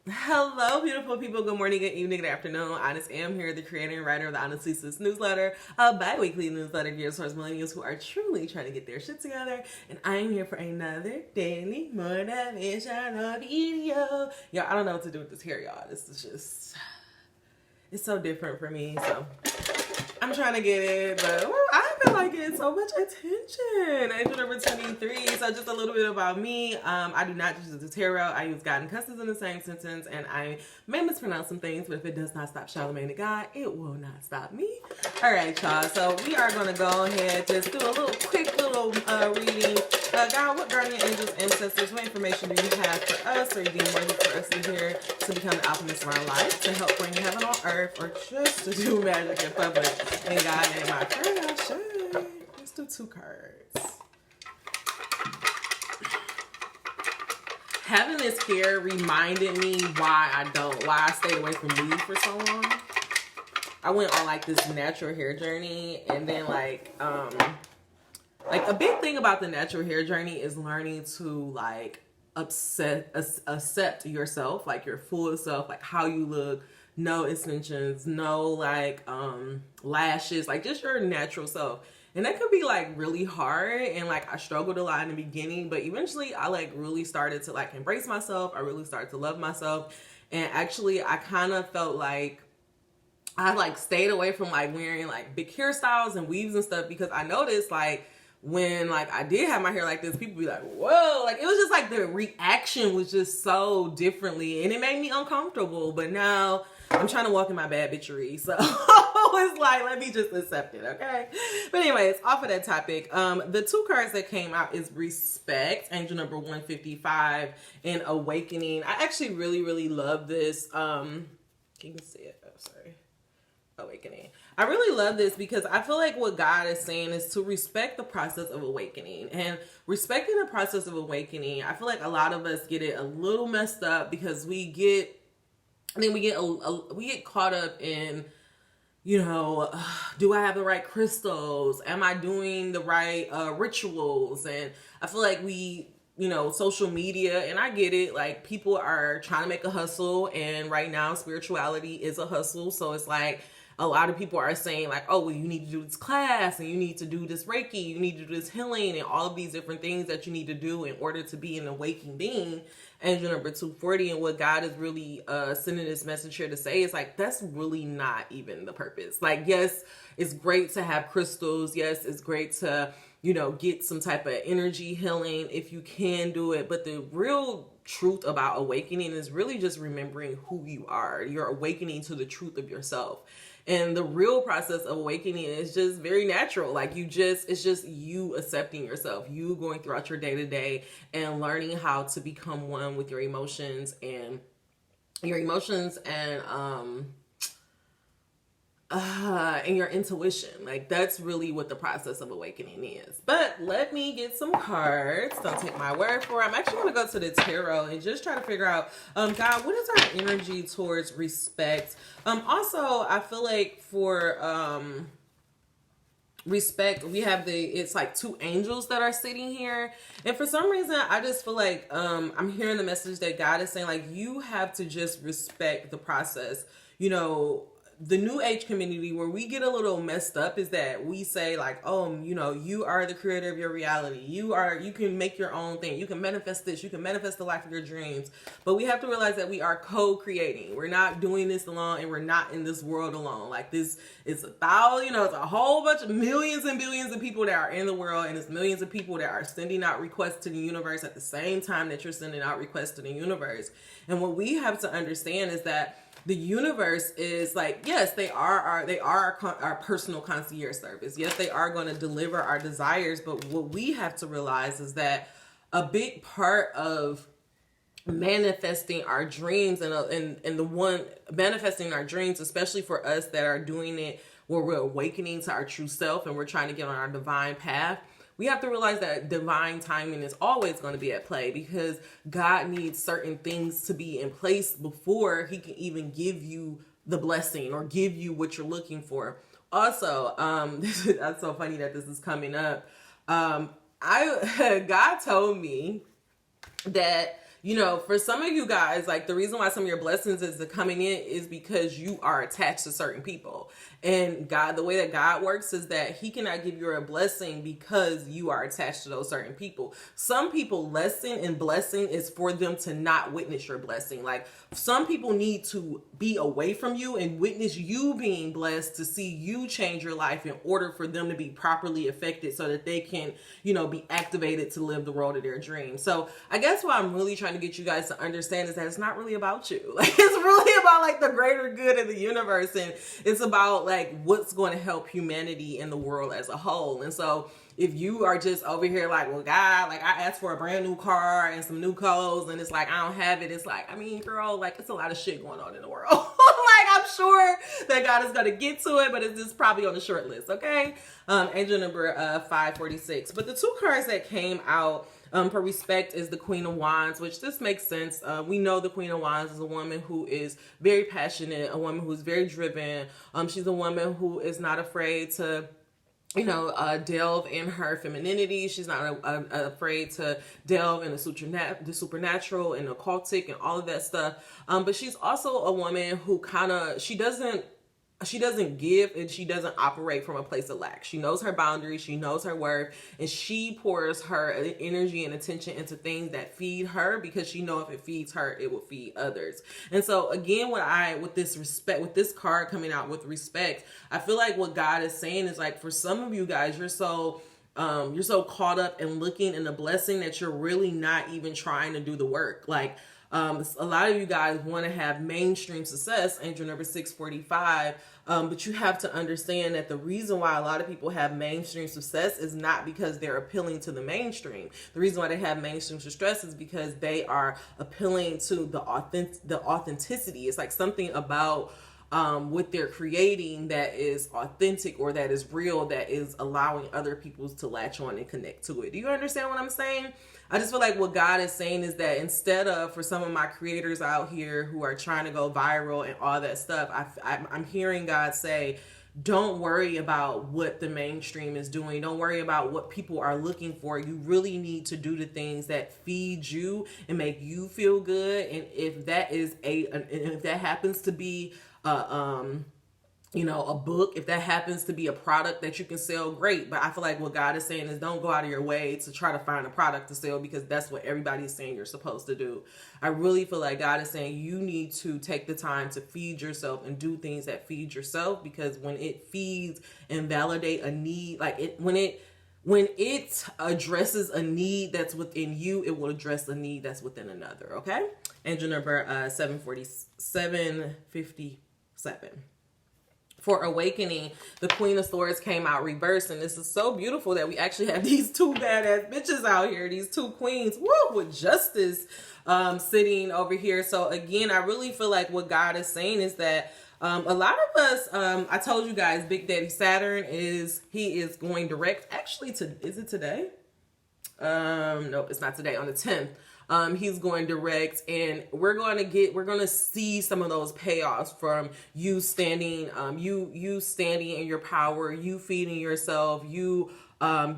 Hello, beautiful people. Good morning, good evening, good afternoon. Honest am here, the creator and writer of the Honestly Sis newsletter, a bi-weekly newsletter geared towards millennials who are truly trying to get their shit together. And I am here for another daily motivational video. Y'all, I don't know what to do with this hair, y'all. This is just, it's so different for me. So I'm trying to get it, but I've been like getting so much attention. Angel number 23. So just a little bit about me. I do not use the tarot. I use God and cusses in the same sentence, and I may mispronounce some things, but if it does not stop Charlamagne the God, it will not stop me. All right, y'all. So we are going to go ahead, just do a quick little reading. God, what guardian angels, ancestors, what information do you have for us, or you deem worthy for us to hear to become the alchemist of our life, to help bring heaven on earth, or just to do magic in public? And God, in my prayer, I should. Let's do 2 cards. Having this hair reminded me why I stayed away from weed for so long. I went on like this natural hair journey, and then like a big thing about the natural hair journey is learning to like accept yourself, like your full self, like how you look, no extensions, no like lashes, like just your natural self. And that could be like really hard, and like I struggled a lot in the beginning, but eventually I like really started to like embrace myself. I really started to love myself, and actually I kind of felt like I like stayed away from like wearing like big hairstyles and weaves and stuff, because I noticed like when like I did have my hair like this, people be like, whoa, like it was just like the reaction was just so differently, and it made me uncomfortable. But now I'm trying to walk in my bad bitchery, so it's like, let me just accept it, okay? But anyways, off of that topic, the 2 cards that came out is Respect, angel number 155, and Awakening. I actually really love this. Can you see it? Oh, sorry. Awakening. I really love this because I feel like what God is saying is to respect the process of awakening. And respecting the process of awakening, I feel like a lot of us get it a little messed up, because we get caught up in, you know, do I have the right crystals? Am I doing the right rituals? And I feel like social media, and I get it, like people are trying to make a hustle, and right now spirituality is a hustle. So it's like a lot of people are saying like, oh, well, you need to do this class, and you need to do this Reiki, you need to do this healing, and all of these different things that you need to do in order to be an awakening being. Angel number 240, and what God is really sending this message here to say is like, that's really not even the purpose. Like, yes, it's great to have crystals. Yes, it's great to, get some type of energy healing if you can do it. But the real truth about awakening is really just remembering who you are. You're awakening to the truth of yourself. And the real process of awakening is just very natural. Like it's just you accepting yourself, you going throughout your day to day and learning how to become one with your emotions and your intuition. Like that's really what the process of awakening is. But let me get some cards. Don't take my word for it. I'm actually going to go to the tarot and just try to figure out, God, what is our energy towards respect? Also, I feel like for respect, we have it's like 2 angels that are sitting here, and for some reason I just feel like I'm hearing the message that God is saying like, you have to just respect the process. The new age community, where we get a little messed up is that we say like, oh, you are the creator of your reality. You can make your own thing. You can manifest this. You can manifest the life of your dreams. But we have to realize that we are co-creating. We're not doing this alone, and we're not in this world alone. Like this is it's a whole bunch of millions and billions of people that are in the world, and it's millions of people that are sending out requests to the universe at the same time that you're sending out requests to the universe. And what we have to understand is that the universe is like, yes, they are our personal concierge service. Yes, they are going to deliver our desires. But what we have to realize is that a big part of manifesting our dreams and the one manifesting our dreams, especially for us that are doing it where we're awakening to our true self and we're trying to get on our divine path, we have to realize that divine timing is always going to be at play, because God needs certain things to be in place before he can even give you the blessing or give you what you're looking for. Also, that's so funny that this is coming up. God told me that you know, for some of you guys, like the reason why some of your blessings is coming in is because you are attached to certain people. And God, the way that God works is that he cannot give you a blessing because you are attached to those certain people. Some people, lesson and blessing is for them to not witness your blessing. Like some people need to be away from you and witness you being blessed to see you change your life in order for them to be properly affected so that they can, you know, be activated to live the world of their dreams. So I guess what I'm really trying to get you guys to understand is that it's not really about you. Like it's really about like the greater good of the universe, and it's about like what's going to help humanity and the world as a whole. And so if you are just over here like, well, God, like I asked for a brand new car and some new clothes and it's like I don't have it, it's like, I mean, girl, like it's a lot of shit going on in the world. Like I'm sure that God is going to get to it, but it's just probably on the short list. Okay. Angel number 546. But the two cards that came out for respect is the Queen of Wands, which this makes sense. We know the Queen of Wands is a woman who is very passionate, a woman who's very driven. She's a woman who is not afraid to, you know, delve in her femininity. She's not afraid to delve in the supernatural and occultic and all of that stuff. But she's also a woman who she doesn't give and she doesn't operate from a place of lack. She knows her boundaries, she knows her worth, and she pours her energy and attention into things that feed her because she knows if it feeds her, it will feed others. And so again, with this card coming out with respect, I feel like what God is saying is like, for some of you guys, you're so caught up in looking in the blessing that you're really not even trying to do the work. Like, a lot of you guys want to have mainstream success, angel number 645, but you have to understand that the reason why a lot of people have mainstream success is not because they're appealing to the mainstream. The reason why they have mainstream success is because they are appealing to the authenticity. It's like something about what they're creating that is authentic or that is real, that is allowing other people to latch on and connect to it. Do you understand what I'm saying? I just feel like what God is saying is that instead of, for some of my creators out here who are trying to go viral and all that stuff, I'm hearing God say, don't worry about what the mainstream is doing. Don't worry about what people are looking for. You really need to do the things that feed you and make you feel good. And if that is if that happens to be you know, a book, if that happens to be a product that you can sell, great. But I feel like what God is saying is don't go out of your way to try to find a product to sell because that's what everybody's saying you're supposed to do. I really feel like God is saying you need to take the time to feed yourself and do things that feed yourself, because when it feeds and validate a need, like when it addresses a need that's within you, it will address a need that's within another. Okay. Angel number 757. For awakening, the Queen of Swords came out reversed, and this is so beautiful that we actually have these two badass bitches out here, these two queens, with justice sitting over here. So again, I really feel like what God is saying is that a lot of us, I told you guys, Big Daddy Saturn is going direct. Actually, is it today? Nope, it's not today. On the 10th. He's going direct, and we're going to see some of those payoffs from you standing, you standing in your power, you feeding yourself, you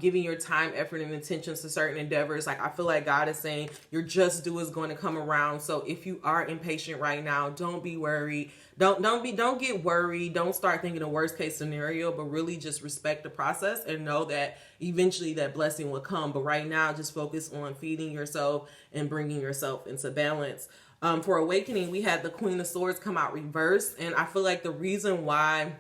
giving your time, effort, and intentions to certain endeavors. Like I feel like God is saying your just due is going to come around. So if you are impatient right now, don't be worried. Don't get worried. Don't start thinking the worst case scenario, but really just respect the process and know that eventually that blessing will come. But right now, just focus on feeding yourself and bringing yourself into balance. For awakening, we had the Queen of Swords come out reversed. And I feel like the reason why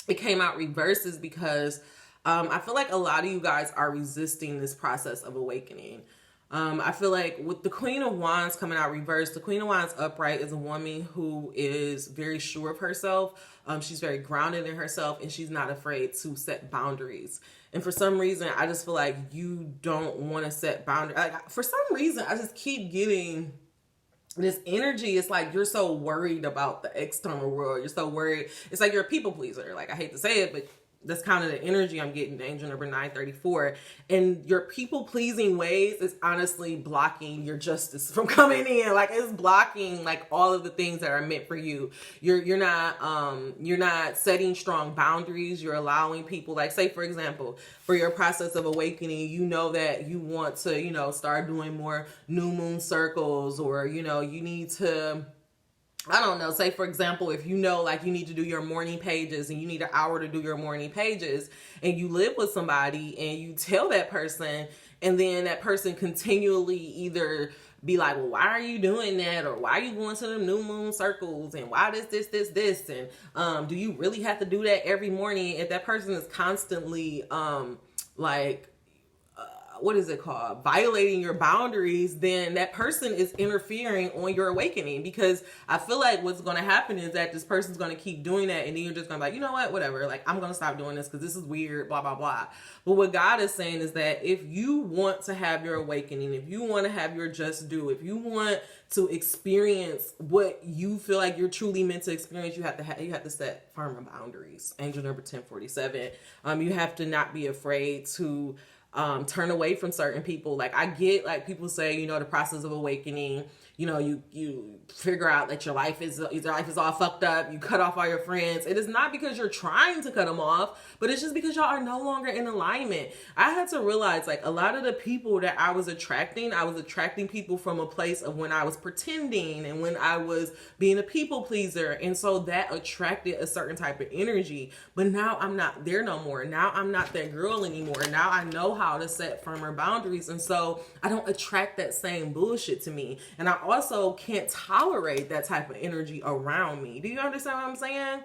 it came out reversed is because I feel like a lot of you guys are resisting this process of awakening. I feel like with the Queen of Wands coming out reversed, the Queen of Wands upright is a woman who is very sure of herself. She's very grounded in herself, and she's not afraid to set boundaries. And for some reason, I just feel like you don't want to set boundaries. Like, for some reason, I just keep getting this energy. It's like you're so worried about the external world. You're so worried. It's like you're a people pleaser. Like, I hate to say it, but That's kind of the energy I'm getting, angel number 934. And your people pleasing ways is honestly blocking your justice from coming in. Like, it's blocking like all of the things that are meant for you. You're not setting strong boundaries. You're allowing people, like, say for example, for your process of awakening, you know that you want to, start doing more new moon circles, or you need to, I don't know, say for example, if like you need to do your morning pages and you need an hour to do your morning pages, and you live with somebody and you tell that person, and then that person continually either be like, well, why are you doing that? Or why are you going to the new moon circles? And why this? And do you really have to do that every morning? If that person is constantly like, what is it called, violating your boundaries, then that person is interfering on your awakening. Because I feel like what's going to happen is that this person's going to keep doing that, and then you're just going to be like, you know what, whatever, like, I'm going to stop doing this because this is weird, blah, blah, blah. But what God is saying is that if you want to have your awakening, if you want to have your just due, if you want to experience what you feel like you're truly meant to experience, you have to set firmer boundaries. Angel number 1047. You have to not be afraid to turn away from certain people. Like, I get, like, people say, the process of awakening, you figure out that your life is all fucked up. You cut off all your friends. It is not because you're trying to cut them off, but it's just because y'all are no longer in alignment. I had to realize, like, a lot of the people that I was attracting people from a place of when I was pretending and when I was being a people pleaser. And so that attracted a certain type of energy. But now I'm not there no more. Now I'm not that girl anymore. Now I know how to set firmer boundaries. And so I don't attract that same bullshit to me. And I also can't tolerate that type of energy around me. Do you understand what I'm saying?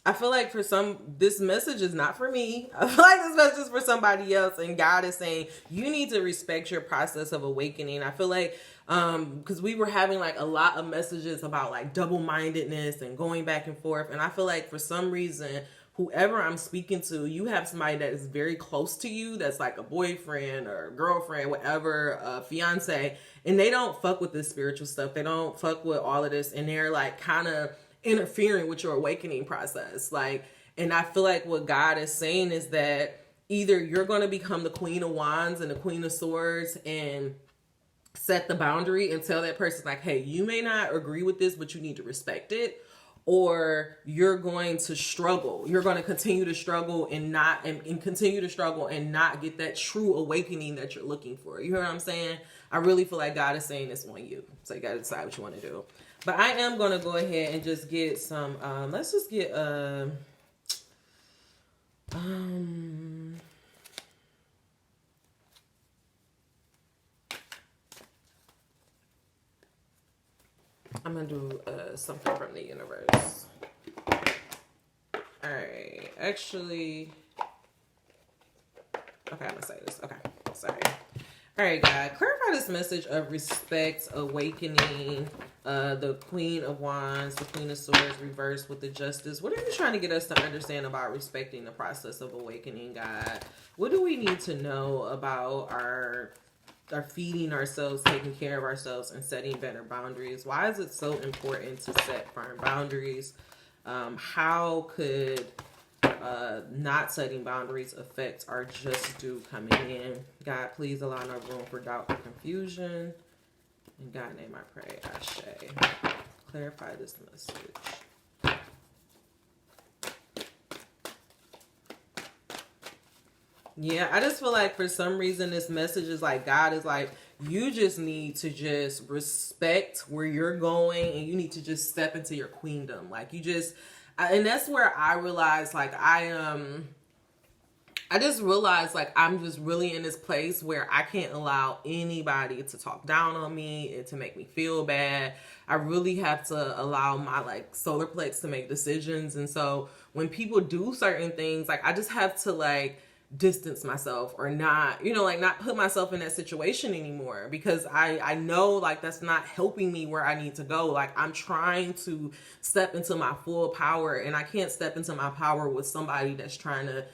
I feel like this message is not for me. I feel like this message is for somebody else. And God is saying, you need to respect your process of awakening. I feel like, because we were having like a lot of messages about like double-mindedness and going back and forth. And I feel like for some reason, whoever I'm speaking to, you have somebody that is very close to you, that's like a boyfriend or a girlfriend, whatever, a fiance, and they don't fuck with this spiritual stuff. They don't fuck with all of this, and they're like kind of interfering with your awakening process. Like, and I feel like what God is saying is that either you're going to become the Queen of Wands and the Queen of Swords and set the boundary and tell that person like, hey, you may not agree with this, but you need to respect it. Or you're going to struggle. You're going to continue to struggle and continue to struggle and not get that true awakening that you're looking for. You hear what I'm saying? I really feel like God is saying this on you. So you got to decide what you want to do. But I am going to go ahead and just get some, let's just get, I'm going to do something from the universe. All right. Actually, okay, I'm going to say this. Okay. Sorry. All right, God. Clarify this message of respect, awakening, the Queen of Wands, the Queen of Swords reversed with the Justice. What are you trying to get us to understand about respecting the process of awakening, God? What do we need to know about our feeding ourselves, taking care of ourselves, and setting better boundaries? Why is it so important to set firm boundaries? How could not setting boundaries affect our just due coming in? God, please allow no room for doubt or confusion. In God's name I pray, Ashe. Clarify this message. Yeah, I just feel like for some reason this message is like, God is like, you just need to just respect where you're going, and you need to just step into your queendom. Like, you just, and that's where I realized, like, I just realized, like, I'm just really in this place where I can't allow anybody to talk down on me and to make me feel bad. I really have to allow my, like, solar plex to make decisions. And so when people do certain things, like, I just have to, like, distance myself or not, like, not put myself in that situation anymore, because I know, like, that's not helping me where I need to go. Like, I'm trying to step into my full power, and I can't step into my power with somebody that's trying to,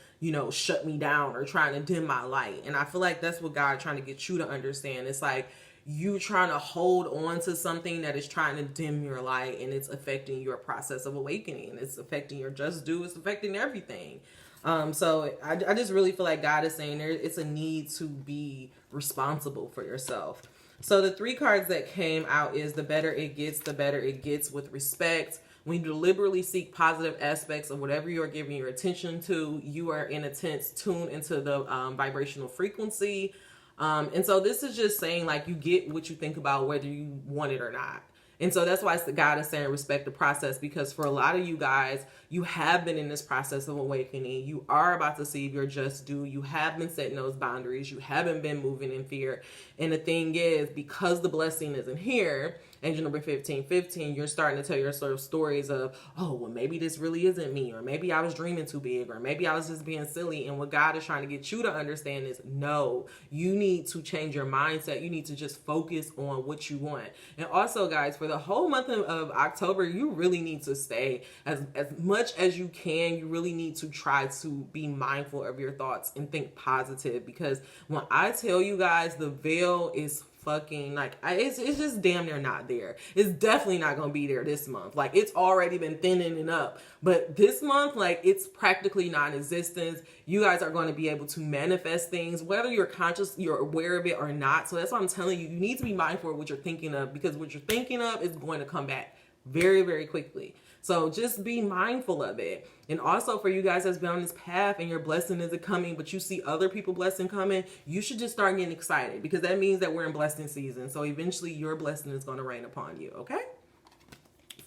shut me down or trying to dim my light. And I feel like that's what God trying to get you to understand. It's like, you trying to hold on to something that is trying to dim your light, and it's affecting your process of awakening. It's affecting your just due. It's affecting everything. So I just really feel like God is saying it's a need to be responsible for yourself. So the 3 cards that came out is the better it gets with respect. When you deliberately seek positive aspects of whatever you're giving your attention to, you are in a tense tune into the vibrational frequency. And so this is just saying like you get what you think about whether you want it or not. And so that's why God is saying respect the process, because for a lot of you guys, you have been in this process of awakening. You are about to see your just due. You have been setting those boundaries. You haven't been moving in fear. And the thing is, because the blessing isn't here, angel number 1515, you're starting to tell your sort of stories of, oh, well, maybe this really isn't me, or maybe I was dreaming too big, or maybe I was just being silly. And what God is trying to get you to understand is, no, you need to change your mindset. You need to just focus on what you want. And also, guys, for the whole month of October, you really need to stay as much as you can. You really need to try to be mindful of your thoughts and think positive, because when I tell you guys, the veil is fucking like it's just damn near not there. It's definitely not gonna be there this month. Like, it's already been thinning it up, but this month, like, it's practically non-existent. You guys are going to be able to manifest things whether you're conscious, you're aware of it or not. So that's why I'm telling you, you need to be mindful of what you're thinking of, because what you're thinking of is going to come back very, very quickly. So just be mindful of it. And also, for you guys that's been on this path and your blessing isn't coming, but you see other people blessing coming, you should just start getting excited, because that means that we're in blessing season. So eventually your blessing is going to rain upon you. Okay.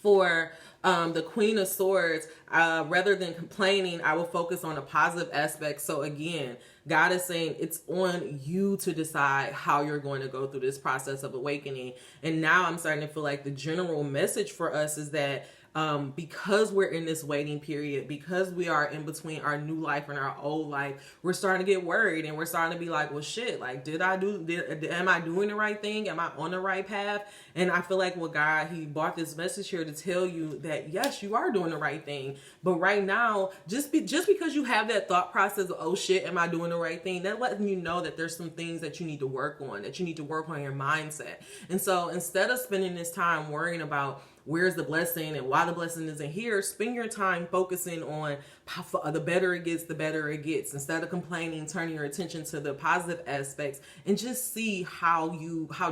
For the Queen of Swords, rather than complaining, I will focus on a positive aspect. So again, God is saying it's on you to decide how you're going to go through this process of awakening. And now I'm starting to feel like the general message for us is that because we're in this waiting period, because we are in between our new life and our old life, we're starting to get worried, and we're starting to be like, well, shit, like, am I doing the right thing? Am I on the right path? And I feel like what God, he brought this message here to tell you that, yes, you are doing the right thing. But right now, just because you have that thought process of, oh shit, am I doing the right thing? That's letting you know that there's some things that you need to work on, that you need to work on your mindset. And so instead of spending this time worrying about where's the blessing and why the blessing isn't here, spend your time focusing on the better it gets, the better it gets. Instead of complaining, turning your attention to the positive aspects, and just see how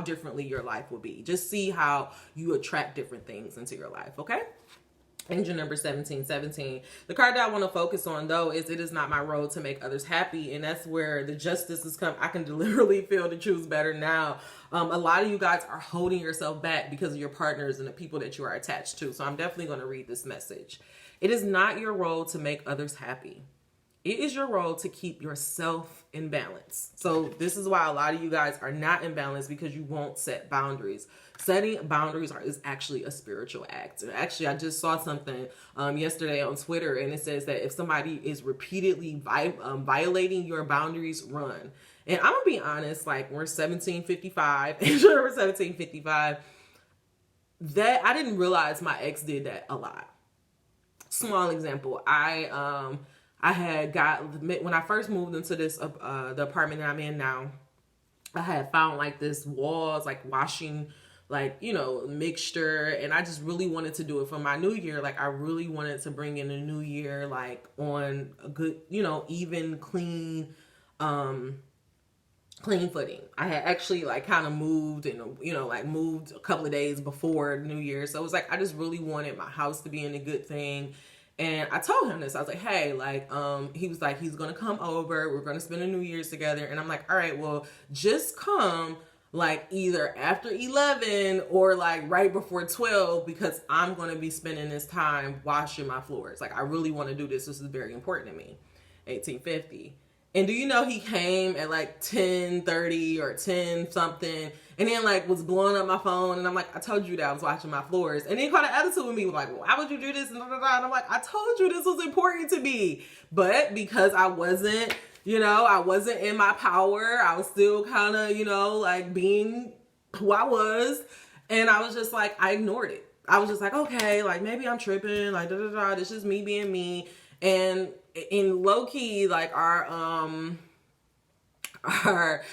differently your life will be. Just see how you attract different things into your life. Okay. Angel number 1717. The card that I want to focus on, though, is it is not my role to make others happy. And that's where the justice has come. I can literally feel the choose better now. A lot of you guys are holding yourself back because of your partners and the people that you are attached to. So I'm definitely going to read this message. It is not your role to make others happy. It is your role to keep yourself in balance. So this is why a lot of you guys are not in balance, because you won't set boundaries. Setting boundaries is actually a spiritual act. Actually, I just saw something yesterday on Twitter, and it says that if somebody is repeatedly violating your boundaries, run. And I'm gonna be honest, like, we're 1755, and we're 1755. That I didn't realize my ex did that a lot. Small example, I had when I first moved into this the apartment that I'm in now, I had found like this walls, like washing, like, you know, mixture, and I just really wanted to do it for my new year. Like, I really wanted to bring in a new year, like, on a good, you know, even clean footing. I had actually like kind of moved and, you know, like moved a couple of days before New Year. So it was like, I just really wanted my house to be in a good thing. And I told him this. I was like, hey, like, he was like, he's going to come over. We're going to spend a New Year's together. And I'm like, all right, well, just come like either after 11 or like right before 12, because I'm going to be spending this time washing my floors. Like, I really want to do this. This is very important to me. 1850. And do you know he came at like 10:30 or 10 something, and then like was blowing up my phone, and I'm like, I told you that I was watching my floors. And then he caught an attitude with me, like, well, why would you do this? And I'm like, I told you this was important to me. But because I wasn't, you know, I wasn't in my power, I was still kind of, you know, like being who I was. And I was just like, I ignored it. I was just like, okay, like maybe I'm tripping, like this is me being me. And in low key, like our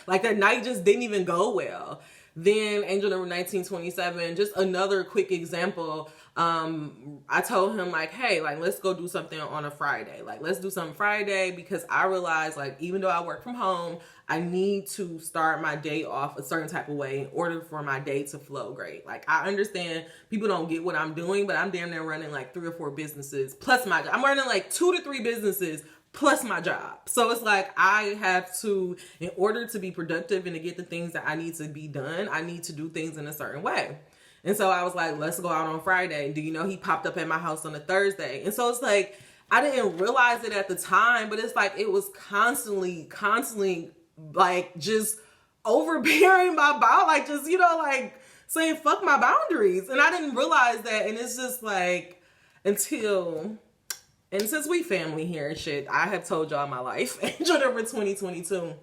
like that night just didn't even go well. Then angel number 1927, just another quick example. I told him like, hey, like, let's go do something on a Friday. Like, let's do something Friday, because I realized, like, even though I work from home, I need to start my day off a certain type of way in order for my day to flow great. Like, I understand people don't get what I'm doing, but I'm damn near running like 3 or 4 businesses plus my job. I'm running like 2 to 3 businesses plus my job. So it's like, I have to, in order to be productive and to get the things that I need to be done, I need to do things in a certain way. And so I was like, let's go out on Friday. Do you know he popped up at my house on a Thursday? And so it's like, I didn't realize it at the time, but it's like, it was constantly like just overbearing my bound, like just, you know, like saying fuck my boundaries. And I didn't realize that. And it's just like, and since we family here and shit, I have told y'all my life. Angel number 2022.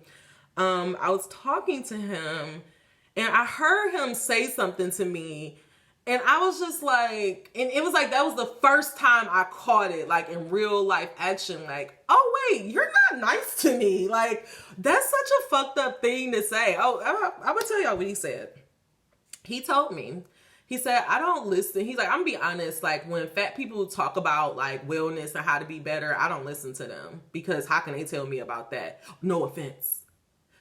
I was talking to him and I heard him say something to me. And I was just like, and it was like, that was the first time I caught it, like in real life action, like, oh wait, you're not nice to me. Like, that's such a fucked up thing to say. Oh, I'm gonna tell y'all what he said. He told me, he said, I don't listen. He's like, I'm gonna be honest, like when fat people talk about like wellness and how to be better, I don't listen to them, because how can they tell me about that? No offense.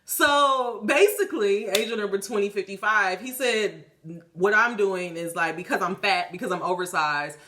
So basically, angel number 2055, he said, what I'm doing is like, because I'm fat, because I'm oversized,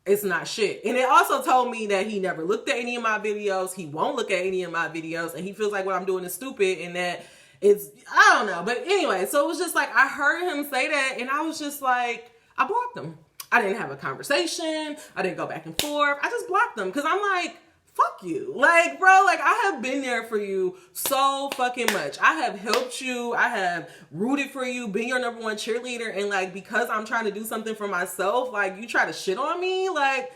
it's not shit. And it also told me that he never looked at any of my videos. He won't look at any of my videos. And he feels like what I'm doing is stupid and that it's, I don't know. But anyway, so it was just like, I heard him say that and I was just like, I blocked him. I didn't have a conversation. I didn't go back and forth. I just blocked them because I'm like, fuck you. Like, bro, like I have been there for you so fucking much. I have helped you. I have rooted for you, been your number one cheerleader. And like, because I'm trying to do something for myself, like you try to shit on me. Like,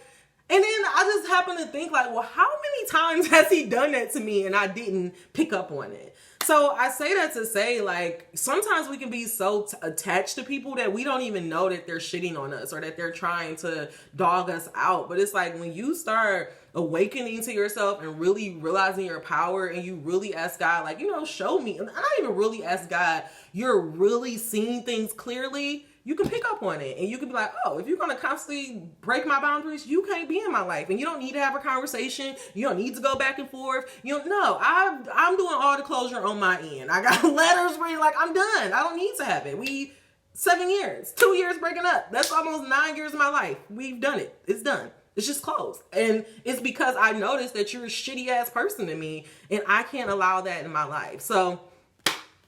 and then I just happen to think like, well, how many times has he done that to me and I didn't pick up on it? So I say that to say, like, sometimes we can be so attached to people that we don't even know that they're shitting on us or that they're trying to dog us out. But it's like when you start awakening to yourself and really realizing your power and you really ask God, like, you know, show me. And I don't even really ask God, you're really seeing things clearly. You can pick up on it and you can be like, oh, if you're going to constantly break my boundaries, you can't be in my life. And you don't need to have a conversation. You don't need to go back and forth. You know, I'm doing all the closure on my end. I got letters where you're like, I'm done. I don't need to have it. 7 years, 2 years breaking up. That's almost 9 years of my life. We've done it. It's done. It's just closed. And it's because I noticed that you're a shitty ass person to me and I can't allow that in my life. So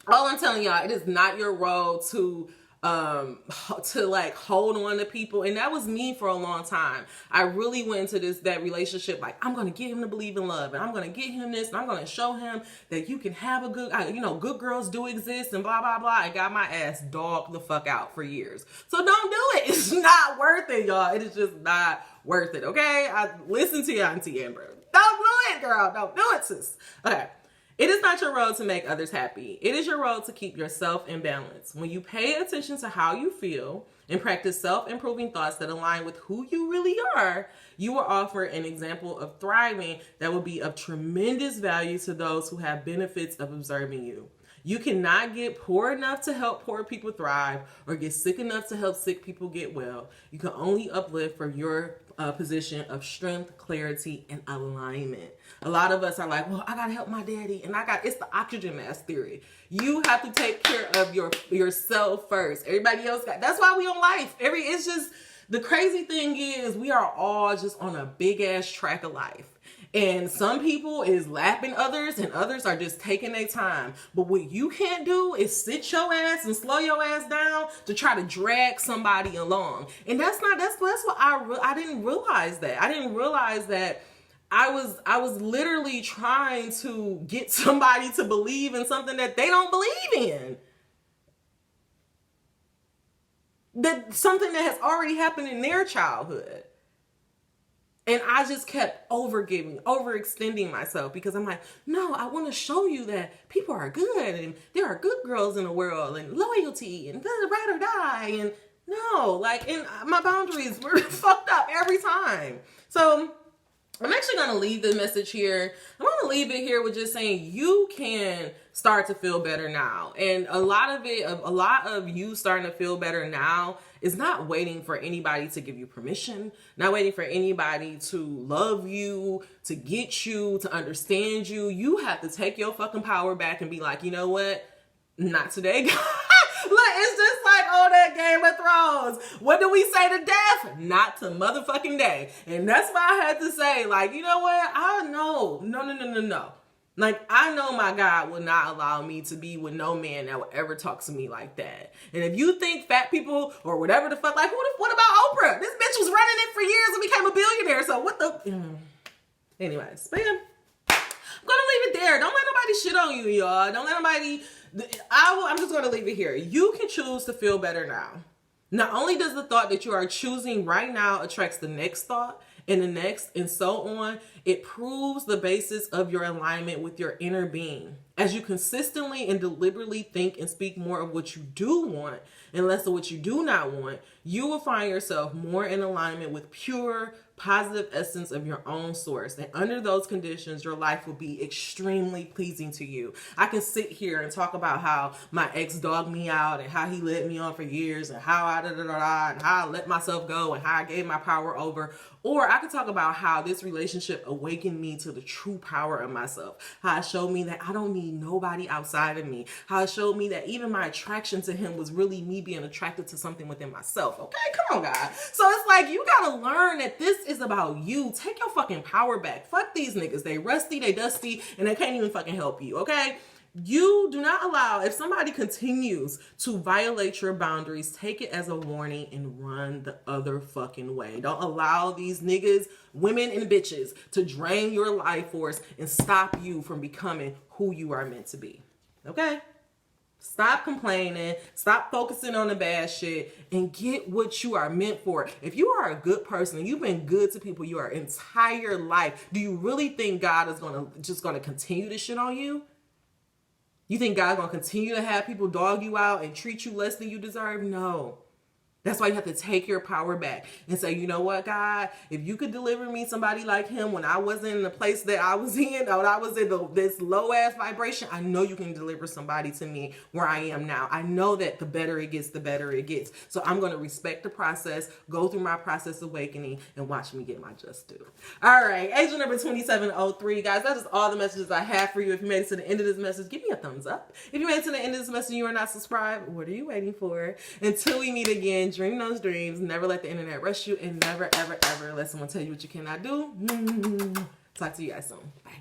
all I'm telling y'all, it is not your role to like hold on to people. And that was me for a long time. I really went into that relationship like, I'm going to get him to believe in love and I'm going to get him this and I'm going to show him that you can have a good, good girls do exist and blah, blah, blah. I got my ass dogged the fuck out for years. So don't do it. It's not worth it, y'all. It is just not worth it. Okay. I listen to you, Auntie Amber. Don't do it, girl. Don't do it, sis. Okay. It is not your role to make others happy. It is your role to keep yourself in balance. When you pay attention to how you feel and practice self-improving thoughts that align with who you really are, you will offer an example of thriving that will be of tremendous value to those who have benefits of observing you. You cannot get poor enough to help poor people thrive or get sick enough to help sick people get well. You can only uplift from your position of strength, clarity, and alignment. A lot of us are like, well, I gotta help my daddy, and it's the oxygen mask theory. You have to take care of yourself first. Everybody else that's why we on life. It's just, the crazy thing is we are all just on a big ass track of life. And some people is lapping others and others are just taking their time. But what you can't do is sit your ass and slow your ass down to try to drag somebody along. And that's what I didn't realize that. I didn't realize that I was literally trying to get somebody to believe in something that they don't believe in. That something that has already happened in their childhood. And I just kept overextending myself because I'm like, no, I want to show you that people are good and there are good girls in the world and loyalty and ride or die. And no, like, and my boundaries were fucked up every time. So I'm actually going to leave the message here. I'm going to leave it here with just saying you can start to feel better now. And a lot of you starting to feel better now is not waiting for anybody to give you permission, not waiting for anybody to love you, to get you, to understand you. You have to take your fucking power back and be like, you know what? Not today, guys. Look, it's just like on that Game of Thrones. What do we say to death? Not to motherfucking day. And that's why I had to say, like, you know what? I know. No. Like, I know my God will not allow me to be with no man that will ever talk to me like that. And if you think fat people or whatever the fuck, like, what about Oprah? This bitch was running it for years and became a billionaire. So what the... Anyways, but yeah, I'm going to leave it there. Don't let nobody shit on you, y'all. Don't let nobody... I'm just going to leave it here. You can choose to feel better now. Not only does the thought that you are choosing right now attracts the next thought and the next and so on, it proves the basis of your alignment with your inner being. As you consistently and deliberately think and speak more of what you do want and less of what you do not want, you will find yourself more in alignment with pure, positive essence of your own source. And under those conditions, your life will be extremely pleasing to you. I can sit here and talk about how my ex dogged me out and how he led me on for years and how and how I let myself go and how I gave my power over. Or I could talk about how this relationship awakened me to the true power of myself. How it showed me that I don't need nobody outside of me. How it showed me that even my attraction to him was really me being attracted to something within myself. Okay, come on, guys. So it's like, you gotta learn that this is about you. Take your fucking power back. Fuck these niggas. They rusty, they dusty, and they can't even fucking help you, okay? You do not allow, if somebody continues to violate your boundaries, take it as a warning and run the other fucking way. Don't allow these niggas, women, and bitches to drain your life force and stop you from becoming who you are meant to be. Okay? Stop complaining. Stop focusing on the bad shit and get what you are meant for. If you are a good person and you've been good to people your entire life, do you really think God is just gonna continue to shit on you? You think God's going to continue to have people dog you out and treat you less than you deserve? No. That's why you have to take your power back and say, you know what, God, if you could deliver me somebody like him when I wasn't in the place that I was in, or I was in this low ass vibration, I know you can deliver somebody to me where I am now. I know that the better it gets, the better it gets. So I'm going to respect the process, go through my process awakening, and watch me get my just due. All right, angel number 2703, guys, that is all the messages I have for you. If you made it to the end of this message, give me a thumbs up. If you made it to the end of this message and you are not subscribed, what are you waiting for? Until we meet again, dream those dreams, never let the internet rush you, and never, ever, ever let someone tell you what you cannot do. Talk to you guys soon. Bye.